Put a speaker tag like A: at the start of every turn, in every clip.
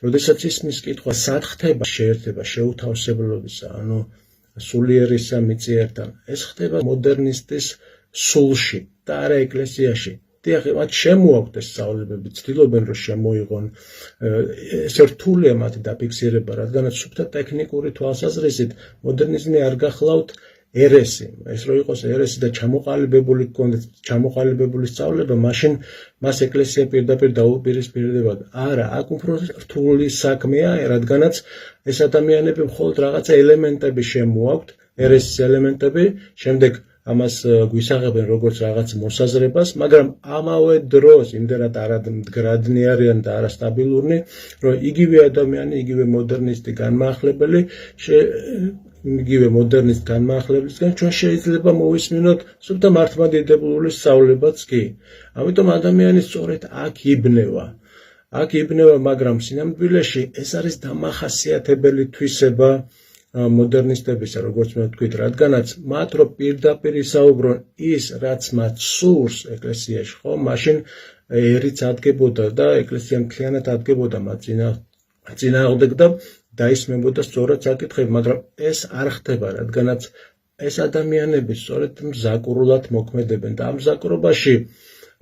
A: როდესაც ისმის კითხვა სად ხდება შეერთება შეუთავსებლობისა, ანუ სულიერისა მიწიერთან, ეს ხდება მოდერნისტის სულში და არა ეკლესიაში. დიახ, მათ შემოაქვთ ეს სწავლებები, ცდილობენ რომ შემოიღონ, ესე რთულია მათი დაფიქსირება, რადგანაც სუფთა ტექნიკური თვალსაზრისით მოდერნიზმი არ გახლავთ ერესი, ეს რო იყოს ერესი და ჩამოყალიბებული გქონდეს ჩამოყალიბებული სწავლება, მაშინ მას ეკლესია პირდაპირ დაუპირისპირდებოდა. არა, აქ უფრო რთული საქმეა, რადგანაც ეს ადამიანები მხოლოდ რაღაცა ელემენტები შემოაქვთ, ერესის ელემენტები, შემდეგ ამას გვისაღებენ როგორც რაღაც მოსაზრებას, მაგრამ ამავე დროს იმდენად არამდგრადნი არიან და არასტაბილურნი, რომ იგივე ადამიანი, იგივე მოდერნისტი განმაახლებელი იგივე მოდერნისტ განმაახლებისგან ჩვენ შეიძლება მოვისმინოთ სუფთა მართლმადიდებლური სწავლებაც კი. ამიტომ ადამიანი სწორედ აქ იბნევა. მაგრამ სინამდვილეში ეს არის დამახასიათებელი თვისება მოდერნისტებისა, როგორც მე ვთქვით, რადგანაც მათ რო პირდაპირ ისაუბრონ ის, რაც მათ სურს ეკლესიაში, ხო, მაშინ ერიც ადგებოდა და ეკლესია მთლიანად ადგებოდა მათ წინააღმდეგ და დაისმებოდა სწორად საკითხები, მაგრამ ეს არ ხდება, რადგანაც ეს ადამიანები სწორედ მზაკრულად მოქმედებენ და ამ მზაკრობაში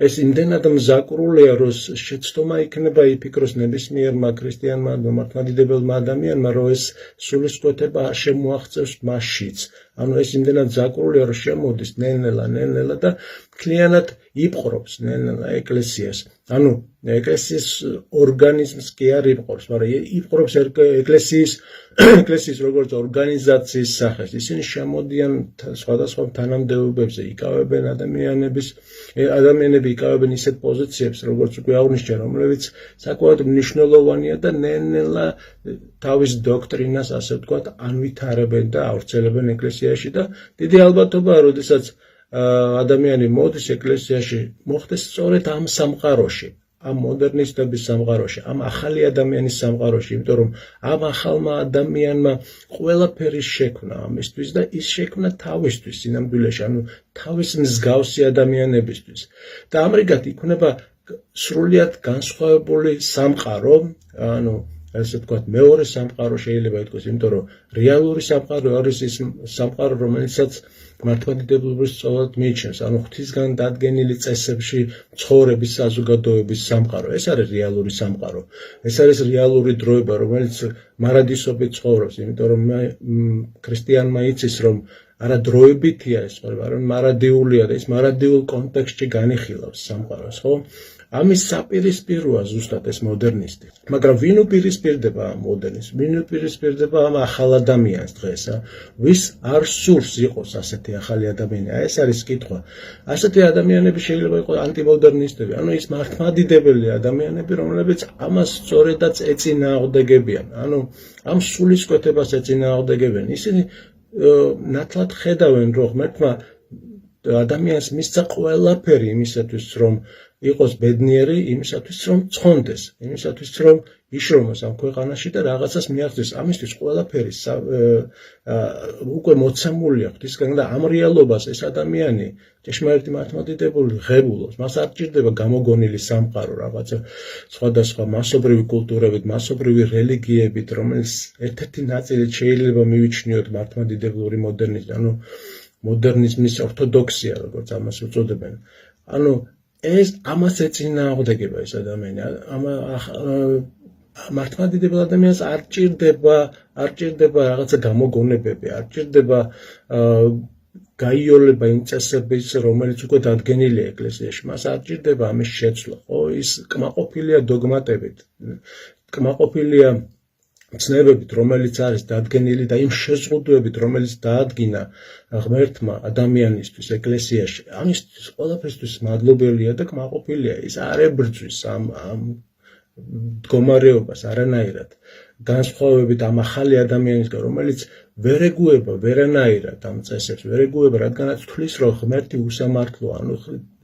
A: ეს იმდენად მზაკრულია, რომ შეცდომა იქნება იფიქროს ნებისმიერმა ქრისტიანმა მართლმადიდებელმა ადამიანმა, რომ ეს სულისკვეთება არ შემოაღწევს მასშიც. ანუ ეს იმდენად მზაკრულია, რომ შემოდის ნელ-ნელა და მთლიანად იპყრობს ნელ-ნელა ეკლესიას. ანუ ეკლესიის ორგანიზმს კი არ იპყრობს, მაგრამ იპყრობს ეკლესიის როგორც ორგანიზაციის სახეს. ისინი შემოდიან სხვადასხვა თანამდებობებზე, იკავებენ ადამიანები იკავებენ ისეთ პოზიციებს, როგორც უკვე აღვნიშნე, რომლებიც საკმაოდ მნიშვნელოვანია და ნელ-ნელა თავის დოქტრინას, ასე ვთქვათ, ანვითარებენ და ავრცელებენ ეკლესიაში და დიდი ალბათობაა, როდესაც ადამიანი მოდის ეკლესიაში, მოხდეს სწორედ ამ სამყაროში, ამ მოდერნისტების სამყაროში, ამ ახალი ადამიანის სამყაროში, იმიტომ რომ ამ ახალმა ადამიანმა ყველაფერი შექმნა ამისთვის და ის შექმნა თავისთვის, სინამდვილეში, ანუ თავის მსგავსი ადამიანებისთვის. და ამრიგად იქნება სრულიად განსხვავებული სამყარო, ანუ ასე ვთქვათ, მეორე სამყარო შეიძლება ითქვას, იმიტომ რომ რეალური სამყარო არის ის სამყარო, რომელსაც მართლმადიდებლობის სწავლად მიიჩნევს, ანუ ღვთისგან დადგენილი წესებში ცხოვრების საზოგადოების სამყარო. ეს არის რეალური სამყარო. ეს არის რეალური დროება, რომელიც მარადისობით ცხოვრობს, იმიტომ რომ ქრისტიანმა იცის, რომ არა დროებითია ეს ცხოვრება, არამედ მარადიულია და ის მარადიულ კონტექსტში განიხილავს სამყაროს, ხო? ამის საპირისპიროა ზუსტად ეს მოდერნისტი. მაგრამ ვინ უპირისპირდება ამ მოდერნიზმს? ვინ უპირისპირდება ამ ახალ ადამიანს დღეს? ვის არ სურს იყოს ასეთი ახალი ადამიანი? ეს არის კითხვა. ასეთი ადამიანები შეიძლება იყოს ანტიმოდერნისტები, ანუ ის მართლმადიდებელი ადამიანები, რომლებიც ამას სწორედაც ეწინააღმდეგებიან. ანუ ამ სულისკვეთებას ეწინააღმდეგებიან. ისინი ნათლად ხედავენ, რომ ღმერთმა ადამიანს მისცა ყველაფერი იმისათვის, რომ იყოს ბედნიერი, იმისათვის, რომ ცხონდეს, იმისათვის, რომ იშრომოს ამ ქვეყანაში და რაღაცას მიაღწიოს. ამისთვის ყველაფერი უკვე მოცემულია ღვთისგან და ამ რეალობას ეს ადამიანი ჭეშმარიტი მართლმადიდებელი ღებულობს. მას არ ჭირდება გამოგონილი სამყარო რაღაცა სხვადასხვა მასობრივი კულტურებით, მასობრივი რელიგიებით, რომელიც ერთ-ერთი ნაწილით შეიძლება მივიჩნიოთ მართლმადიდებლური მოდერნიზმი, ანუ მოდერნიზმის ორთოდოქსია, როგორც ამას უწოდებენ. ანუ ეს ამას ეწინააღმდეგება ეს ადამიანი. მართლმადიდებელ ადამიანს არ ჭირდება რაღაცა გამოგონებები, არ ჭირდება გაიოლება იმ წესების, რომელიც უკვე დადგენილია ეკლესიაში. მას არ ჭირდება ამის შეცვლა, ხო? ის კმაყოფილია დოგმატებით, კმაყოფილია ცნებებით, რომელიც არის დადგენილი და იმ შეზღუდვებით, რომელიც დაადგინა ღმერთმა ადამიანისთვის ეკლესიაში. ამისთვის ყველაფერთვის მადლობელია და კმაყოფილია. ის არ ებრძვის ამ მდგომარეობას არანაირად. განსხვავებით ამ ახალი ადამიანისგან, რომელიც ვერ ეგუება ვერანაირად ამ წესებს, ვერ ეგუება, რადგანაც თვლის, რომ ღმერთი უსამართლოა. ანუ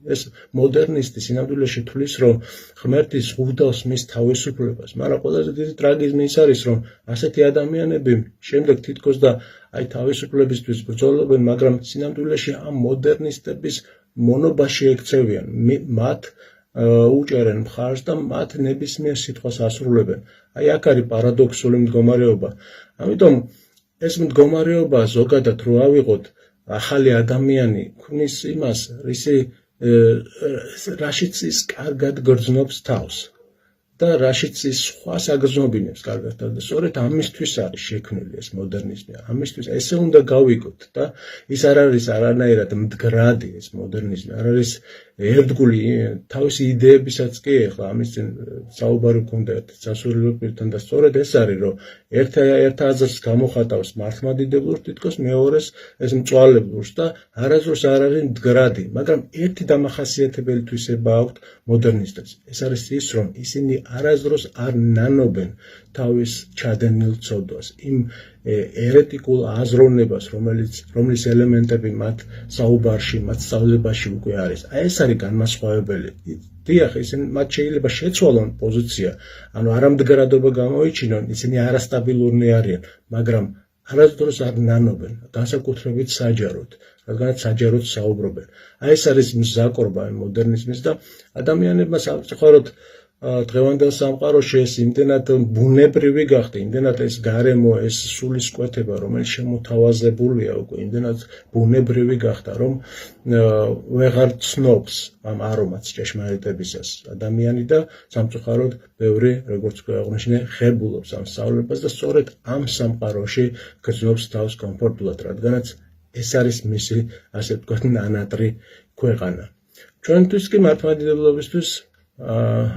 A: ეს მოდერნისტი სინამდვილეში თვლის, რომ ღმერთი ზღუდავს მის თავისუფლებას, მაგრამ ყველაზე დიდი ტრაგიზმი ის არის, რომ ასეთი ადამიანები შემდეგ თითქოს და აი თავისუფლებისთვის ბრძოლობენ, მაგრამ სინამდვილეში ამ მოდერნისტების მონობაში ექცევიან. მათ უჭერენ მხარს და მათ ნებისმიერ სიტყვას ასრულებენ. აი აქ არის პარადოქსული მდგომარეობა. ამიტომ ეს მდგომარეობა ზოგადად რო ავიღოთ, ახალი ადამიანი ქმნის იმას, რაშიც ის კარგად გრძნობს თავს და რაშიც ის სხვას აგრძნობინებს კარგად და სწორედ ამისთვის არის შექმნილი ეს მოდერნიზმი. ამისთვის ესე უნდა გავიგოთ და ის არ არის არანაირად მდგრადი ეს მოდერნიზმი, არ არის ერთგული თავისი იდეებისაც კი ახლა ამის წინ საუბარი გქონდა სასულიერო პირთან და სწორედ ეს არის რომ ერთ აზრს გამოხატავს მართლმადიდებლურს თითქოს მეორეს ეს მწვალებლურს და არასდროს არ არის მდგრადი, მაგრამ ერთი დამახასიათებელი თვისება აქვს მოდერნისტებს. ეს არის ის რომ ისინი არასდროს არ ნანობენ თავის ჩადენილ ცოდვას, იმ ერეტიკულ აზროვნებას, რომლის ელემენტები მათ საუბარში, მათ სწავლებაში უკვე არის. აი ეს არის განმასხვავებელი. დიახ, ისინი მათ შეიძლება შეცვალონ პოზიცია, ანუ არამდგრადობა გამოიჩინონ, ისინი არასტაბილურნი არიან, მაგრამ არასდროს არ ნანობენ, განსაკუთრებით საჯაროდ, რადგანაც საჯაროდ საუბრობენ. აი ეს არის მზაკობა მოდერნიზმის და ადამიანებმა სამწუხაროდ დღევანდელ სამყაროში ეს იმდენად ბუნებრივი გახდა, იმდენად ეს გარემო, ეს სულისკვეთება, რომელიც შემოთავაზებულია უკვე, იმდენად ბუნებრივი გახდა, რომ ვეღარ ცნობს ამ არომატს ჭეშმარიტებისას ადამიანი და სამწუხაროდ ბევრი, როგორც გვეაღვნიშნე, ხებულობს ამ სწავლებას და სწორედ ამ სამყაროში გრძნობს თავს კომფორტულად, რადგანაც ეს არის მისი, ასე ვთქვათ, ნანატრი ქვეყანა. ჩვენთვის კი მართლმადიდებლობისთვის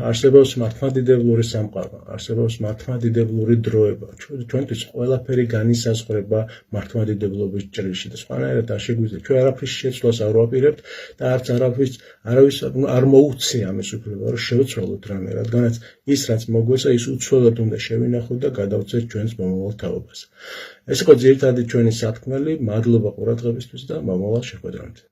A: არსებობს მართლმადიდებლური სამყარო, არსებობს მართლმადიდებლური დროება. ჩვენთვის ყველაფერი განისაზღვრება მართლმადიდებლობის ჭრილში და სხვანაირად არ შეგვიძლია. ჩვენ არაფრის შეცვლას არ ვაპირებთ და არც არავის არ მოუწია ამის უფლება, რომ შევცვალოთ რამე, რადგანაც ის რაც მოგვეცა, ის უცვლელად უნდა შევინახოთ და გადავწერ ჩვენს მომავალ თაობას. ეს იყო ძირითადი ჩვენი სათქმელი. მადლობა ყურადღებისთვის და მომავალ შეხვედრამდე.